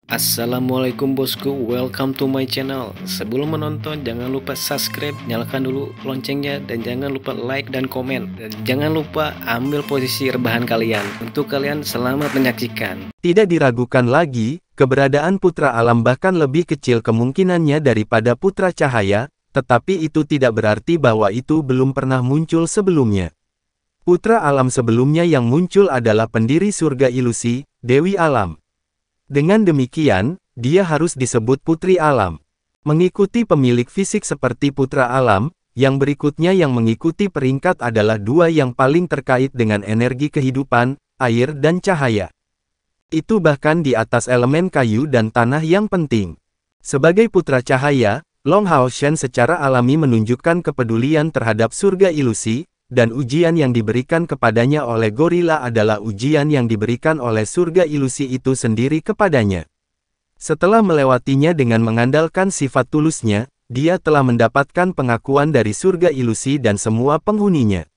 Assalamualaikum bosku, welcome to my channel. Sebelum menonton jangan lupa subscribe, nyalakan dulu loncengnya, dan jangan lupa like dan komen. Dan jangan lupa ambil posisi rebahan kalian. Untuk kalian selamat menyaksikan. Tidak diragukan lagi, keberadaan putra alam bahkan lebih kecil kemungkinannya daripada putra cahaya, tetapi itu tidak berarti bahwa itu belum pernah muncul sebelumnya. Putra alam sebelumnya yang muncul adalah pendiri surga ilusi, Dewi Alam. Dengan demikian, dia harus disebut putri alam. Mengikuti pemilik fisik seperti putra alam, yang berikutnya yang mengikuti peringkat adalah dua yang paling terkait dengan energi kehidupan, air dan cahaya. Itu bahkan di atas elemen kayu dan tanah yang penting. Sebagai putra cahaya, Long Hao Shen secara alami menunjukkan kepedulian terhadap surga ilusi, dan ujian yang diberikan kepadanya oleh gorila adalah ujian yang diberikan oleh surga ilusi itu sendiri kepadanya. Setelah melewatinya dengan mengandalkan sifat tulusnya, dia telah mendapatkan pengakuan dari surga ilusi dan semua penghuninya.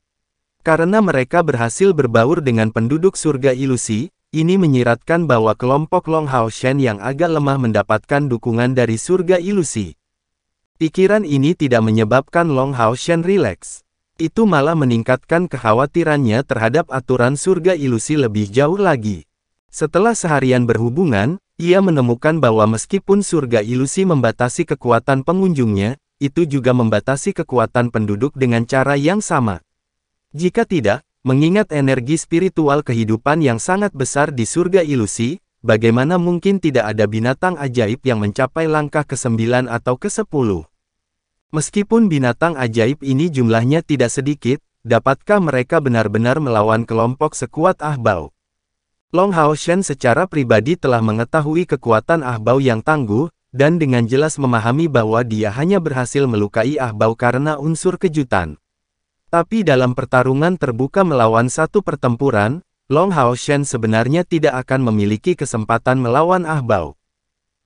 Karena mereka berhasil berbaur dengan penduduk surga ilusi, ini menyiratkan bahwa kelompok Long Hao Shen yang agak lemah mendapatkan dukungan dari surga ilusi. Pikiran ini tidak menyebabkan Long Hao Shen rileks. Itu malah meningkatkan kekhawatirannya terhadap aturan surga ilusi lebih jauh lagi. Setelah seharian berhubungan, ia menemukan bahwa meskipun surga ilusi membatasi kekuatan pengunjungnya, itu juga membatasi kekuatan penduduk dengan cara yang sama. Jika tidak, mengingat energi spiritual kehidupan yang sangat besar di surga ilusi, bagaimana mungkin tidak ada binatang ajaib yang mencapai langkah ke-9 atau ke-10? Meskipun binatang ajaib ini jumlahnya tidak sedikit, dapatkah mereka benar-benar melawan kelompok sekuat Ahbao? Long Hao Shen secara pribadi telah mengetahui kekuatan Ahbao yang tangguh, dan dengan jelas memahami bahwa dia hanya berhasil melukai Ahbao karena unsur kejutan. Tapi dalam pertarungan terbuka melawan satu pertempuran, Long Hao Shen sebenarnya tidak akan memiliki kesempatan melawan Ahbao.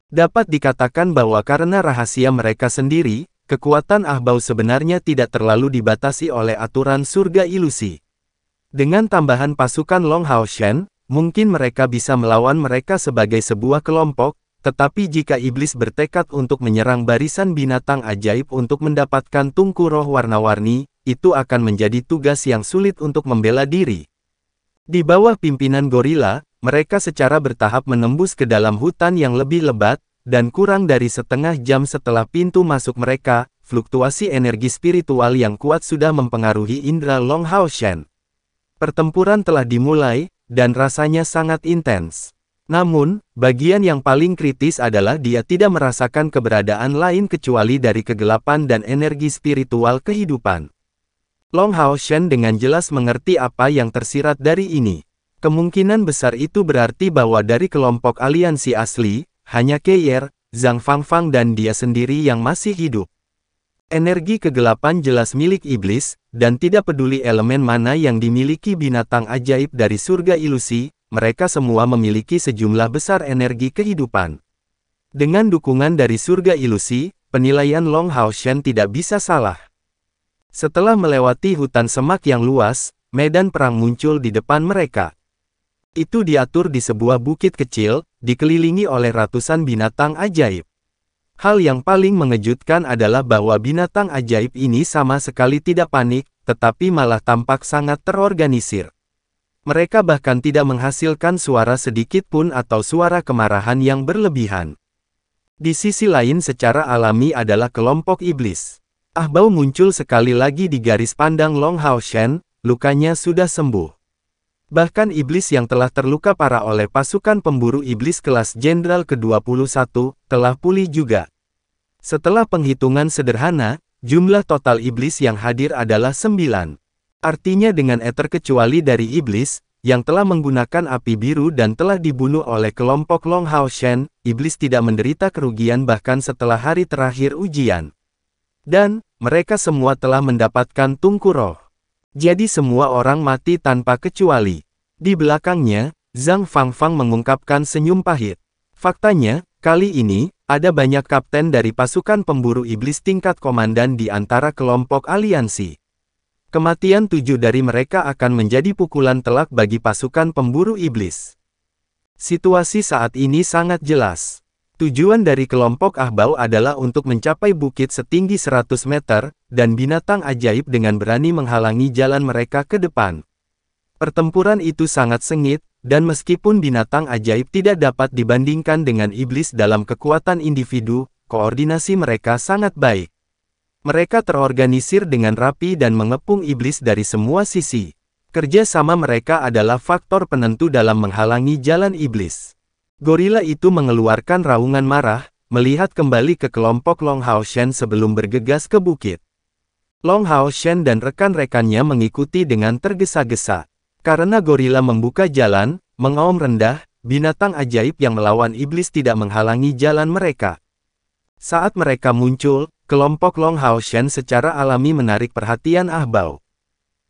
Dapat dikatakan bahwa karena rahasia mereka sendiri, kekuatan Ahbao sebenarnya tidak terlalu dibatasi oleh aturan surga ilusi. Dengan tambahan pasukan Long Hao Shen, mungkin mereka bisa melawan mereka sebagai sebuah kelompok, tetapi jika iblis bertekad untuk menyerang barisan binatang ajaib untuk mendapatkan tungku roh warna-warni, itu akan menjadi tugas yang sulit untuk membela diri. Di bawah pimpinan gorila, mereka secara bertahap menembus ke dalam hutan yang lebih lebat, dan kurang dari setengah jam setelah pintu masuk mereka, fluktuasi energi spiritual yang kuat sudah mempengaruhi indera Long Hao Shen. Pertempuran telah dimulai, dan rasanya sangat intens. Namun, bagian yang paling kritis adalah dia tidak merasakan keberadaan lain kecuali dari kegelapan dan energi spiritual kehidupan. Long Hao Shen dengan jelas mengerti apa yang tersirat dari ini. Kemungkinan besar itu berarti bahwa dari kelompok aliansi asli, hanya Keyer, Zhang Fangfang dan dia sendiri yang masih hidup. Energi kegelapan jelas milik iblis, dan tidak peduli elemen mana yang dimiliki binatang ajaib dari surga ilusi, mereka semua memiliki sejumlah besar energi kehidupan. Dengan dukungan dari surga ilusi, penilaian Long Hao Shen tidak bisa salah. Setelah melewati hutan semak yang luas, medan perang muncul di depan mereka. Itu diatur di sebuah bukit kecil, dikelilingi oleh ratusan binatang ajaib. Hal yang paling mengejutkan adalah bahwa binatang ajaib ini sama sekali tidak panik, tetapi malah tampak sangat terorganisir. Mereka bahkan tidak menghasilkan suara sedikit pun atau suara kemarahan yang berlebihan. Di sisi lain secara alami adalah kelompok iblis. Ahbao muncul sekali lagi di garis pandang Long Hao Shen, lukanya sudah sembuh. Bahkan iblis yang telah terluka parah oleh pasukan pemburu iblis kelas Jenderal ke-21, telah pulih juga. Setelah penghitungan sederhana, jumlah total iblis yang hadir adalah 9. Artinya dengan terkecuali dari iblis, yang telah menggunakan api biru dan telah dibunuh oleh kelompok Long Hao Shen, iblis tidak menderita kerugian bahkan setelah hari terakhir ujian. Dan, mereka semua telah mendapatkan tungku roh. Jadi semua orang mati tanpa kecuali. Di belakangnya, Zhang Fangfang mengungkapkan senyum pahit. Faktanya, kali ini, ada banyak kapten dari pasukan pemburu iblis tingkat komandan di antara kelompok aliansi. Kematian 7 dari mereka akan menjadi pukulan telak bagi pasukan pemburu iblis. Situasi saat ini sangat jelas. Tujuan dari kelompok Ahbau adalah untuk mencapai bukit setinggi 100 meter, dan binatang ajaib dengan berani menghalangi jalan mereka ke depan. Pertempuran itu sangat sengit, dan meskipun binatang ajaib tidak dapat dibandingkan dengan iblis dalam kekuatan individu, koordinasi mereka sangat baik. Mereka terorganisir dengan rapi dan mengepung iblis dari semua sisi. Kerja sama mereka adalah faktor penentu dalam menghalangi jalan iblis. Gorila itu mengeluarkan raungan marah, melihat kembali ke kelompok Long Hao Shen sebelum bergegas ke bukit. Long Hao Shen dan rekan-rekannya mengikuti dengan tergesa-gesa. Karena gorila membuka jalan, mengaum rendah, binatang ajaib yang melawan iblis tidak menghalangi jalan mereka. Saat mereka muncul, kelompok Long Hao Shen secara alami menarik perhatian Ahbau.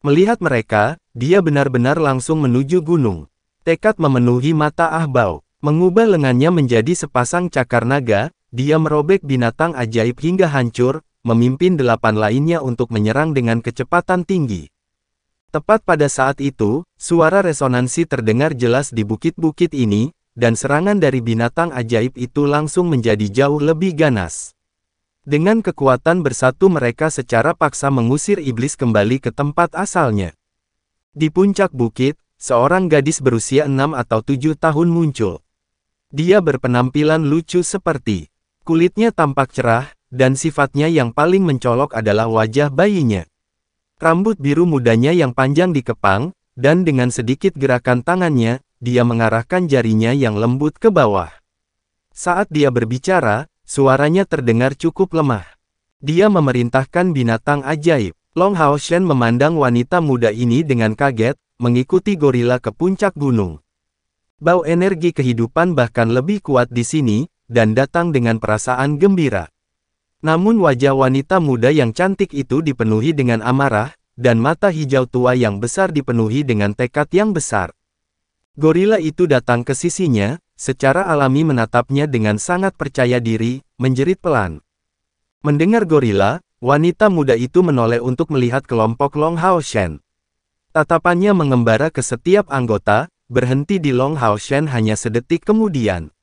Melihat mereka, dia benar-benar langsung menuju gunung. Tekad memenuhi mata Ahbau. Mengubah lengannya menjadi sepasang cakar naga, dia merobek binatang ajaib hingga hancur, memimpin 8 lainnya untuk menyerang dengan kecepatan tinggi. Tepat pada saat itu, suara resonansi terdengar jelas di bukit-bukit ini, dan serangan dari binatang ajaib itu langsung menjadi jauh lebih ganas. Dengan kekuatan bersatu mereka secara paksa mengusir iblis kembali ke tempat asalnya. Di puncak bukit, seorang gadis berusia 6 atau 7 tahun muncul. Dia berpenampilan lucu seperti kulitnya tampak cerah, dan sifatnya yang paling mencolok adalah wajah bayinya. Rambut biru mudanya yang panjang dikepang, dan dengan sedikit gerakan tangannya, dia mengarahkan jarinya yang lembut ke bawah. Saat dia berbicara, suaranya terdengar cukup lemah. Dia memerintahkan binatang ajaib. Long Hao Shen memandang wanita muda ini dengan kaget, mengikuti gorila ke puncak gunung. Bau energi kehidupan bahkan lebih kuat di sini, dan datang dengan perasaan gembira. Namun wajah wanita muda yang cantik itu dipenuhi dengan amarah, dan mata hijau tua yang besar dipenuhi dengan tekad yang besar. Gorila itu datang ke sisinya, secara alami menatapnya dengan sangat percaya diri, menjerit pelan. Mendengar gorila, wanita muda itu menoleh untuk melihat kelompok Long Hao Shen. Tatapannya mengembara ke setiap anggota, berhenti di Long Hao Shen hanya sedetik kemudian.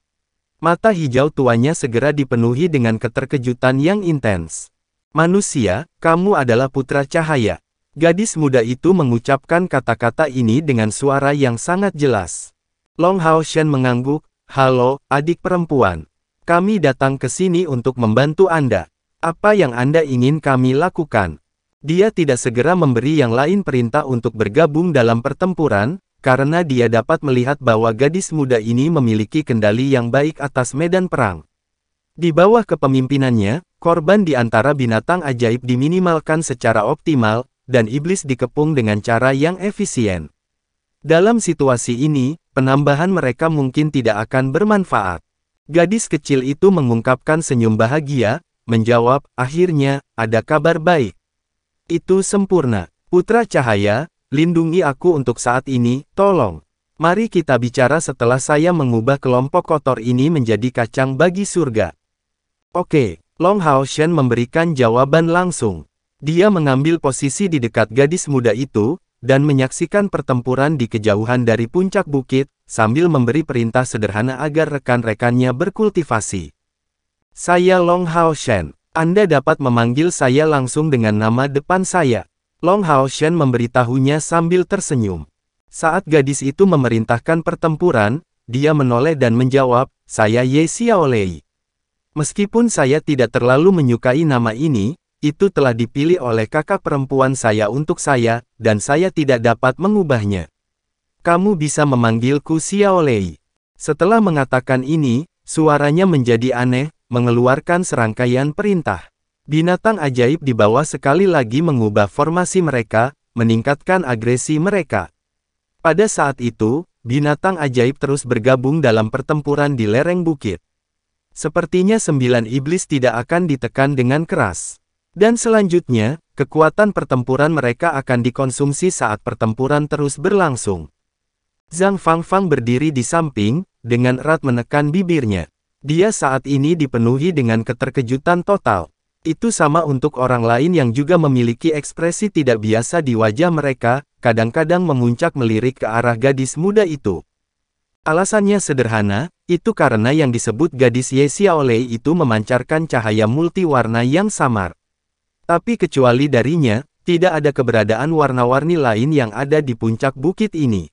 Mata hijau tuanya segera dipenuhi dengan keterkejutan yang intens. Manusia, kamu adalah putra cahaya. Gadis muda itu mengucapkan kata-kata ini dengan suara yang sangat jelas. Long Hao Shen mengangguk, halo, adik perempuan. Kami datang ke sini untuk membantu Anda. Apa yang Anda ingin kami lakukan? Dia tidak segera memberi yang lain perintah untuk bergabung dalam pertempuran, karena dia dapat melihat bahwa gadis muda ini memiliki kendali yang baik atas medan perang. Di bawah kepemimpinannya, korban di antara binatang ajaib diminimalkan secara optimal, dan iblis dikepung dengan cara yang efisien. Dalam situasi ini, penambahan mereka mungkin tidak akan bermanfaat. Gadis kecil itu mengungkapkan senyum bahagia, menjawab, akhirnya, ada kabar baik. Itu sempurna. Putra cahaya, lindungi aku untuk saat ini, tolong. Mari kita bicara setelah saya mengubah kelompok kotor ini menjadi kacang bagi surga. Oke, Long Hao Shen memberikan jawaban langsung. Dia mengambil posisi di dekat gadis muda itu, dan menyaksikan pertempuran di kejauhan dari puncak bukit, sambil memberi perintah sederhana agar rekan-rekannya berkultivasi. Saya Long Hao Shen. Anda dapat memanggil saya langsung dengan nama depan saya. Long Hao Shen memberitahunya sambil tersenyum. Saat gadis itu memerintahkan pertempuran, dia menoleh dan menjawab, saya Ye Xiaolei. Meskipun saya tidak terlalu menyukai nama ini, itu telah dipilih oleh kakak perempuan saya untuk saya, dan saya tidak dapat mengubahnya. Kamu bisa memanggilku Xiaolei. Setelah mengatakan ini, suaranya menjadi aneh, mengeluarkan serangkaian perintah. Binatang ajaib di bawah sekali lagi mengubah formasi mereka, meningkatkan agresi mereka. Pada saat itu, binatang ajaib terus bergabung dalam pertempuran di lereng bukit. Sepertinya 9 iblis tidak akan ditekan dengan keras. Dan selanjutnya, kekuatan pertempuran mereka akan dikonsumsi saat pertempuran terus berlangsung. Zhang Fangfang berdiri di samping, dengan erat menekan bibirnya. Dia saat ini dipenuhi dengan keterkejutan total. Itu sama untuk orang lain yang juga memiliki ekspresi tidak biasa di wajah mereka, kadang-kadang memuncak melirik ke arah gadis muda itu. Alasannya sederhana, itu karena yang disebut gadis Ye Xiaolei itu memancarkan cahaya multiwarna yang samar. Tapi kecuali darinya, tidak ada keberadaan warna-warni lain yang ada di puncak bukit ini.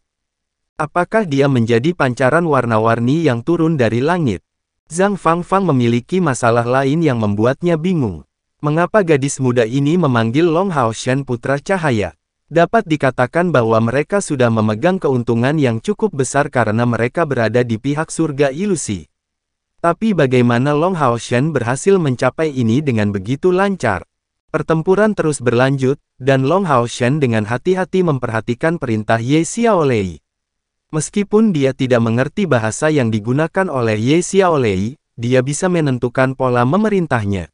Apakah dia menjadi pancaran warna-warni yang turun dari langit? Zhang Fangfang memiliki masalah lain yang membuatnya bingung. Mengapa gadis muda ini memanggil Long Haoshan Putra Cahaya? Dapat dikatakan bahwa mereka sudah memegang keuntungan yang cukup besar karena mereka berada di pihak surga ilusi. Tapi bagaimana Long Haoshan berhasil mencapai ini dengan begitu lancar? Pertempuran terus berlanjut, dan Long Haoshan dengan hati-hati memperhatikan perintah Ye Xiaolei. Meskipun dia tidak mengerti bahasa yang digunakan oleh Ye Xiaolei, dia bisa menentukan pola memerintahnya.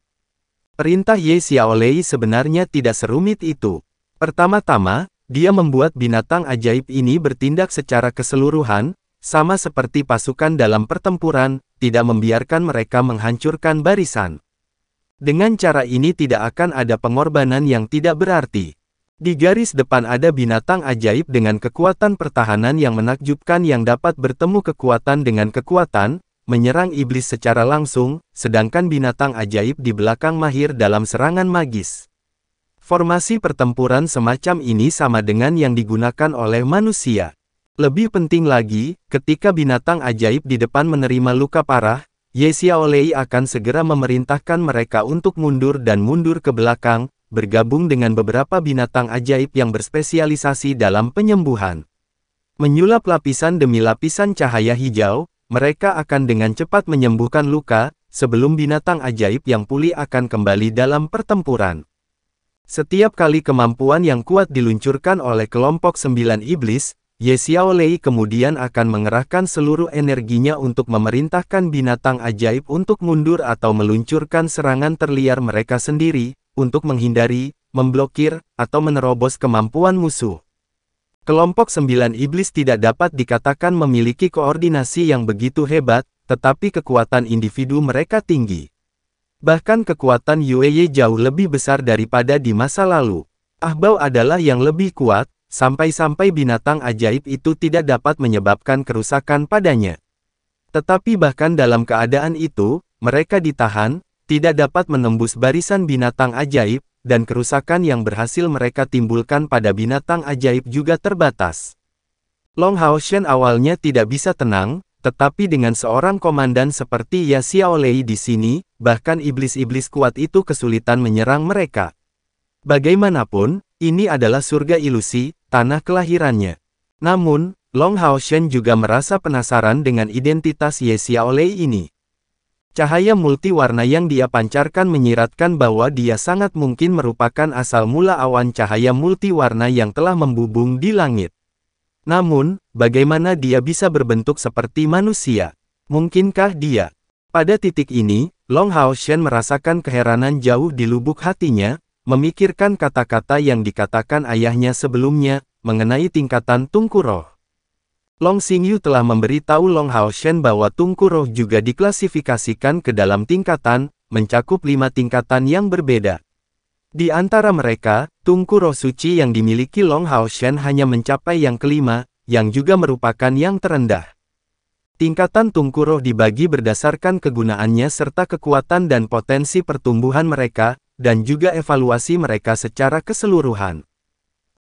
Perintah Ye Xiaolei sebenarnya tidak serumit itu. Pertama-tama, dia membuat binatang ajaib ini bertindak secara keseluruhan, sama seperti pasukan dalam pertempuran, tidak membiarkan mereka menghancurkan barisan. Dengan cara ini tidak akan ada pengorbanan yang tidak berarti. Di garis depan ada binatang ajaib dengan kekuatan pertahanan yang menakjubkan yang dapat bertemu kekuatan dengan kekuatan, menyerang iblis secara langsung, sedangkan binatang ajaib di belakang mahir dalam serangan magis. Formasi pertempuran semacam ini sama dengan yang digunakan oleh manusia. Lebih penting lagi, ketika binatang ajaib di depan menerima luka parah, Ye Xiaolei akan segera memerintahkan mereka untuk mundur dan mundur ke belakang, bergabung dengan beberapa binatang ajaib yang berspesialisasi dalam penyembuhan. Menyulap lapisan demi lapisan cahaya hijau, mereka akan dengan cepat menyembuhkan luka, sebelum binatang ajaib yang pulih akan kembali dalam pertempuran. Setiap kali kemampuan yang kuat diluncurkan oleh kelompok 9 iblis, Ye Xiaolei kemudian akan mengerahkan seluruh energinya untuk memerintahkan binatang ajaib untuk mundur atau meluncurkan serangan terliar mereka sendiri, untuk menghindari, memblokir, atau menerobos kemampuan musuh. Kelompok 9 iblis tidak dapat dikatakan memiliki koordinasi yang begitu hebat, tetapi kekuatan individu mereka tinggi. Bahkan kekuatan Yueye jauh lebih besar daripada di masa lalu. Ahbao adalah yang lebih kuat, sampai-sampai binatang ajaib itu tidak dapat menyebabkan kerusakan padanya. Tetapi bahkan dalam keadaan itu, mereka ditahan, tidak dapat menembus barisan binatang ajaib, dan kerusakan yang berhasil mereka timbulkan pada binatang ajaib juga terbatas. Long Haoshan awalnya tidak bisa tenang, tetapi dengan seorang komandan seperti Ye Xiaolei di sini, bahkan iblis-iblis kuat itu kesulitan menyerang mereka. Bagaimanapun, ini adalah surga ilusi, tanah kelahirannya. Namun, Long Haoshan juga merasa penasaran dengan identitas Ye Xiaolei ini. Cahaya multiwarna yang dia pancarkan menyiratkan bahwa dia sangat mungkin merupakan asal mula awan cahaya multiwarna yang telah membubung di langit. Namun, bagaimana dia bisa berbentuk seperti manusia? Mungkinkah dia? Pada titik ini, Long Haoshan merasakan keheranan jauh di lubuk hatinya, memikirkan kata-kata yang dikatakan ayahnya sebelumnya, mengenai tingkatan Tungku Roh. Long Xingyu telah memberitahu Long Haoshan bahwa Tungku Roh juga diklasifikasikan ke dalam tingkatan, mencakup 5 tingkatan yang berbeda. Di antara mereka, Tungku Roh Suci yang dimiliki Long Haoshan hanya mencapai yang kelima, yang juga merupakan yang terendah. Tingkatan Tungku Roh dibagi berdasarkan kegunaannya serta kekuatan dan potensi pertumbuhan mereka, dan juga evaluasi mereka secara keseluruhan.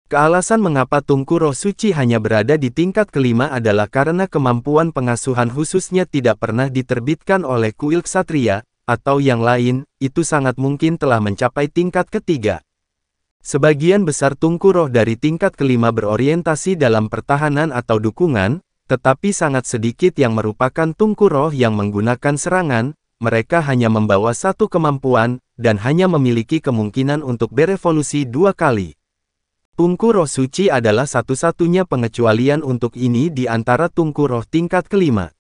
Kealasan mengapa Tungku Roh Suci hanya berada di tingkat kelima adalah karena kemampuan pengasuhan khususnya tidak pernah diterbitkan oleh kuil ksatria, atau yang lain, itu sangat mungkin telah mencapai tingkat ketiga. Sebagian besar Tungku Roh dari tingkat kelima berorientasi dalam pertahanan atau dukungan, tetapi sangat sedikit yang merupakan Tungku Roh yang menggunakan serangan, mereka hanya membawa satu kemampuan, dan hanya memiliki kemungkinan untuk berevolusi 2 kali. Tungku Roh Suci adalah satu-satunya pengecualian untuk ini di antara Tungku Roh tingkat kelima.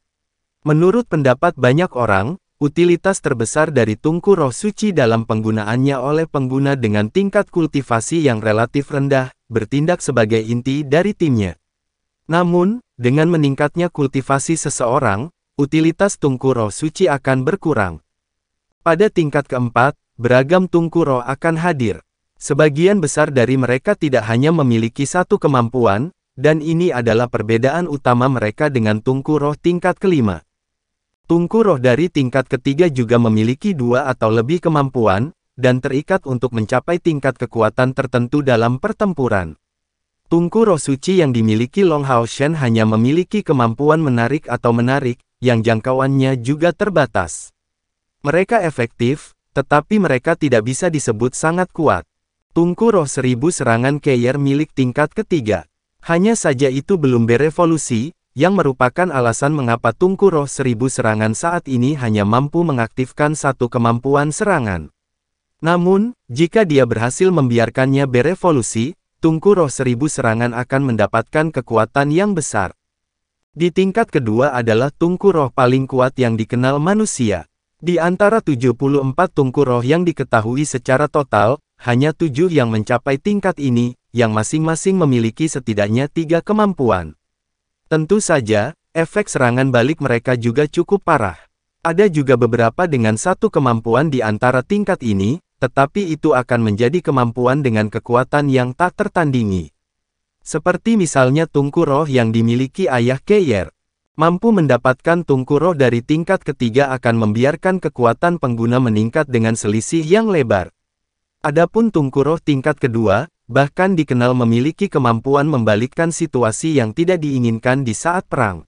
Menurut pendapat banyak orang, utilitas terbesar dari Tungku Roh Suci dalam penggunaannya oleh pengguna dengan tingkat kultivasi yang relatif rendah, bertindak sebagai inti dari timnya. Namun, dengan meningkatnya kultivasi seseorang, utilitas Tungku Roh Suci akan berkurang. Pada tingkat keempat, beragam Tungku Roh akan hadir. Sebagian besar dari mereka tidak hanya memiliki satu kemampuan, dan ini adalah perbedaan utama mereka dengan Tungku Roh tingkat kelima. Tungku Roh dari tingkat ketiga juga memiliki 2 atau lebih kemampuan, dan terikat untuk mencapai tingkat kekuatan tertentu dalam pertempuran. Tungku Roh Suci yang dimiliki Long Hao Shen hanya memiliki kemampuan menarik atau menarik, yang jangkauannya juga terbatas. Mereka efektif, tetapi mereka tidak bisa disebut sangat kuat. Tungku Roh 1000 serangan Keyer milik tingkat ketiga. Hanya saja itu belum berevolusi, yang merupakan alasan mengapa Tungku Roh 1000 serangan saat ini hanya mampu mengaktifkan 1 kemampuan serangan. Namun, jika dia berhasil membiarkannya berevolusi, Tungku Roh 1000 serangan akan mendapatkan kekuatan yang besar. Di tingkat kedua adalah Tungku Roh paling kuat yang dikenal manusia. Di antara 74 Tungku Roh yang diketahui secara total, hanya 7 yang mencapai tingkat ini, yang masing-masing memiliki setidaknya 3 kemampuan. Tentu saja, efek serangan balik mereka juga cukup parah. Ada juga beberapa dengan 1 kemampuan di antara tingkat ini, tetapi itu akan menjadi kemampuan dengan kekuatan yang tak tertandingi. Seperti misalnya Tungku Roh yang dimiliki Ayah Keyer. Mampu mendapatkan Tungku Roh dari tingkat ketiga akan membiarkan kekuatan pengguna meningkat dengan selisih yang lebar. Adapun Tungku Roh tingkat kedua, bahkan dikenal memiliki kemampuan membalikkan situasi yang tidak diinginkan di saat perang.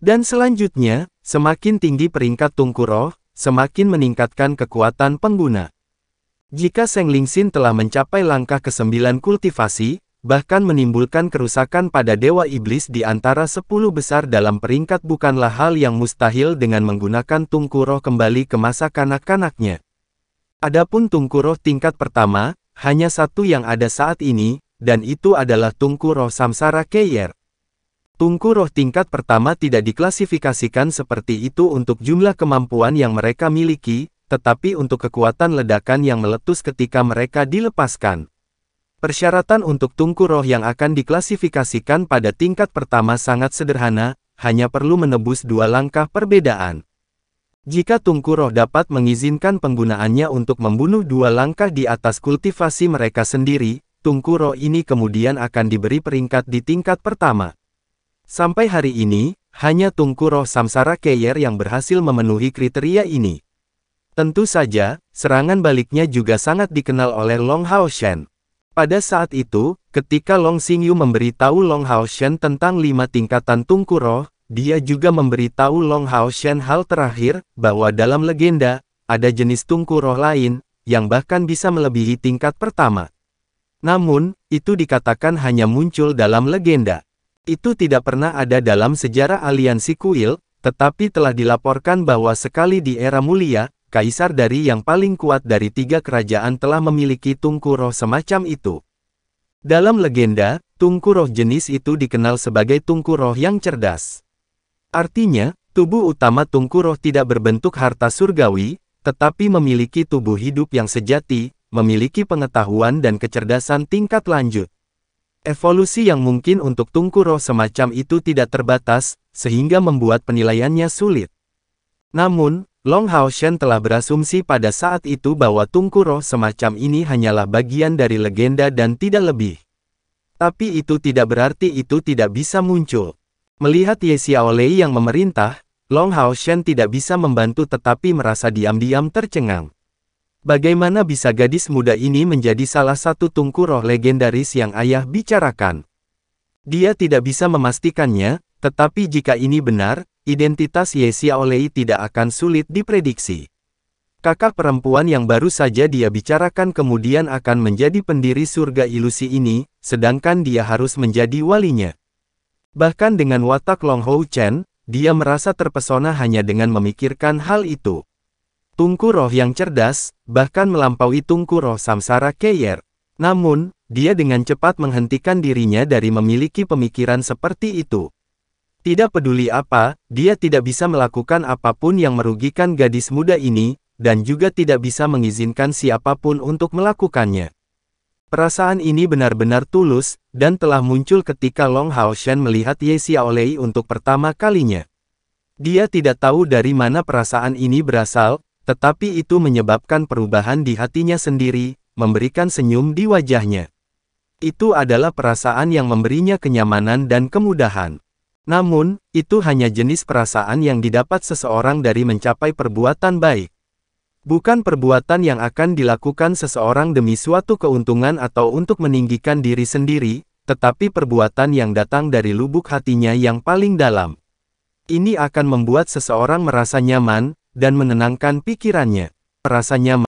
Dan selanjutnya, semakin tinggi peringkat Tungku Roh, semakin meningkatkan kekuatan pengguna. Jika Seng Lingxin telah mencapai langkah ke-9 kultivasi, bahkan menimbulkan kerusakan pada Dewa Iblis di antara 10 besar dalam peringkat bukanlah hal yang mustahil dengan menggunakan Tungku Roh kembali ke masa kanak-kanaknya. Adapun Tungku Roh tingkat pertama, hanya 1 yang ada saat ini, dan itu adalah Tungku Roh Samsara Keyer. Tungku Roh tingkat pertama tidak diklasifikasikan seperti itu untuk jumlah kemampuan yang mereka miliki, tetapi untuk kekuatan ledakan yang meletus ketika mereka dilepaskan. Persyaratan untuk Tungku Roh yang akan diklasifikasikan pada tingkat pertama sangat sederhana, hanya perlu menebus 2 langkah perbedaan. Jika Tungku Roh dapat mengizinkan penggunaannya untuk membunuh 2 langkah di atas kultivasi mereka sendiri, Tungku Roh ini kemudian akan diberi peringkat di tingkat pertama. Sampai hari ini, hanya Tungku Roh Samsara Keyer yang berhasil memenuhi kriteria ini. Tentu saja, serangan baliknya juga sangat dikenal oleh Long Hao Shen. Pada saat itu, ketika Long Xingyu memberitahu Long Hao Shen tentang 5 tingkatan Tungku Roh, dia juga memberitahu Long Hao Shen hal terakhir, bahwa dalam legenda, ada jenis Tungku Roh lain, yang bahkan bisa melebihi tingkat pertama. Namun, itu dikatakan hanya muncul dalam legenda. Itu tidak pernah ada dalam sejarah aliansi kuil, tetapi telah dilaporkan bahwa sekali di era mulia, Kaisar dari yang paling kuat dari 3 kerajaan telah memiliki Tungku Roh semacam itu. Dalam legenda, Tungku Roh jenis itu dikenal sebagai Tungku Roh yang cerdas. Artinya, tubuh utama Tungku Roh tidak berbentuk harta surgawi, tetapi memiliki tubuh hidup yang sejati, memiliki pengetahuan dan kecerdasan tingkat lanjut. Evolusi yang mungkin untuk Tungku Roh semacam itu tidak terbatas, sehingga membuat penilaiannya sulit. Namun, Long Hao Shen telah berasumsi pada saat itu bahwa Tungku Roh semacam ini hanyalah bagian dari legenda dan tidak lebih. Tapi itu tidak berarti itu tidak bisa muncul. Melihat Ye Xiaolei yang memerintah, Long Hao Shen tidak bisa membantu tetapi merasa diam-diam tercengang. Bagaimana bisa gadis muda ini menjadi salah satu Tungku Roh legendaris yang ayah bicarakan? Dia tidak bisa memastikannya, tetapi jika ini benar, identitas Ye Xiaolei tidak akan sulit diprediksi. Kakak perempuan yang baru saja dia bicarakan kemudian akan menjadi pendiri surga ilusi ini, sedangkan dia harus menjadi walinya. Bahkan dengan watak Long Hou Chen, dia merasa terpesona hanya dengan memikirkan hal itu. Tungku Roh yang cerdas, bahkan melampaui Tungku Roh Samsara Keyer. Namun, dia dengan cepat menghentikan dirinya dari memiliki pemikiran seperti itu. Tidak peduli apa, dia tidak bisa melakukan apapun yang merugikan gadis muda ini, dan juga tidak bisa mengizinkan siapapun untuk melakukannya. Perasaan ini benar-benar tulus, dan telah muncul ketika Long Hao Shen melihat Ye Xiaolei untuk pertama kalinya. Dia tidak tahu dari mana perasaan ini berasal, tetapi itu menyebabkan perubahan di hatinya sendiri, memberikan senyum di wajahnya. Itu adalah perasaan yang memberinya kenyamanan dan kemudahan. Namun, itu hanya jenis perasaan yang didapat seseorang dari mencapai perbuatan baik. Bukan perbuatan yang akan dilakukan seseorang demi suatu keuntungan atau untuk meninggikan diri sendiri, tetapi perbuatan yang datang dari lubuk hatinya yang paling dalam. Ini akan membuat seseorang merasa nyaman, dan menenangkan pikirannya. Merasa nyaman